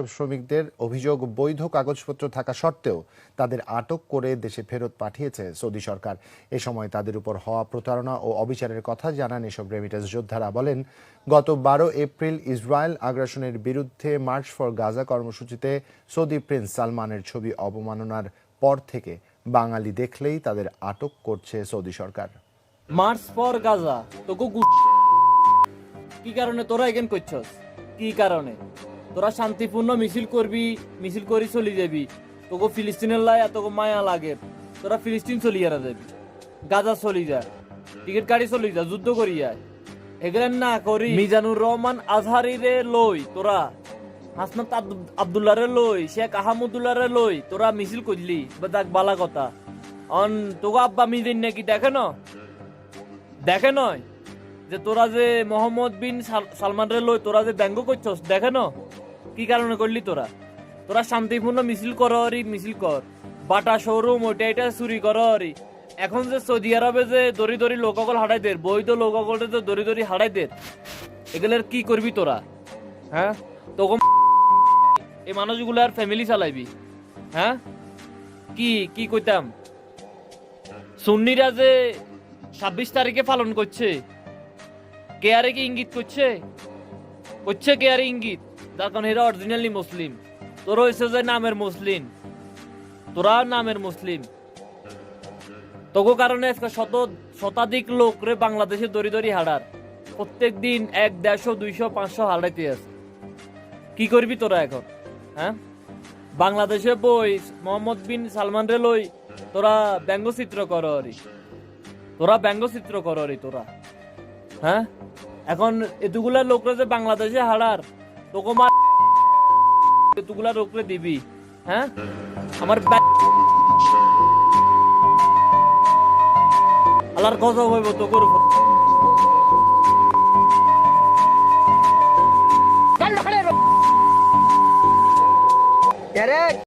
এসব শ্রমিকদের অভিযোগ বৈধ কাগজপত্র থাকা সত্ত্বেও তাদের আটক করে দেশে ফেরত পাঠিয়েছে সৌদি সরকার। এ সময় তাদের উপর হওয়া প্রতারণা ও অবিচারের কথা জানান এসব রেমিটেন্স যোদ্ধারা। বলেন, গত 12 এপ্রিল ইসরায়েল আগ্রাসনের বিরুদ্ধে মার্চ ফর গাজা কর্মসূচিতে সৌদি প্রিন্স সালমানের ছবি অবমাননার পর থেকে বাঙালি দেখলেই তাদের আটক করছে Saudi Sarkar. March for Gaza তোকে কি কারণে তোরা এখান করছস? কি কারণে তোরা শান্তিপূর্ণ মিছিল করবি, মিছিল করি চলি যাবি? তোকে ফিলিস্তিনের লাই এত মায়া লাগে, তোরা ফিলিস্তিন চলি যাবি, গাজা চলি যা, টিকিট কাটি চলি যা, যুদ্ধ করি যায়। এগুলো না করি মিজানুর রহমান আজহারিরে লই, তোরা হাসনাত আব্দুল্লাহ রে লই, শেখ আহমদুল্লাহ রে লই তোরা মিছিল করলি, দেখ বালা কথা। অন তোকে আব্বা মিদিন নাকি দেখে নয় যে তোরা যে মোহাম্মদ বিন সালমান রে লই তোরা যে ব্যঙ্গ করছস, দেখে ন কি কারণে করলি? তোরা শান্তিপূর্ণ মিছিল মিছিল কর, বাটা শোরুম ওইটা এটা চুরি করি। এখন যে সৌদি আরবে যে দড়ি দড়ি লোককল হারাই দের, বৈধ লোককল যে দড়ি দড়ি হারাই দের, এগুলোর কি করবি তোরা? হ্যাঁ, তখন এই মানুষগুলার ফ্যামিলি চালাইবি? হ্যাঁ, কি কইতাম? সুন্নিরা যে 26 তারিখে পালন করছে, কে আরে কি ইঙ্গিত করছে কে আরে ইঙ্গিত, যার কারণে এরা অরিজিনালি মুসলিম। তোরা হয়েছে যে নামের মুসলিম, তোরা নামের মুসলিম। তোকে কারণে শতাধিক লোক রে বাংলাদেশে দড়ি দড়ি হারার, প্রত্যেক দিন 100, 150, 200, 500 হারাইতে আছে। কি করবি তোরা এখন? হ্যাঁ, বাংলাদেশে বই মোহাম্মদ বিন সালমান রে লই তোরা ব্যঙ্গচিত্র কররি, তোরা হ্যাঁ, এখন এতগুলা লোকরা যে বাংলাদেশে হারার, তোকে এতগুলা লোকরে দিবি? হ্যাঁ, আমার আল্লাহর গজব হইব তোর।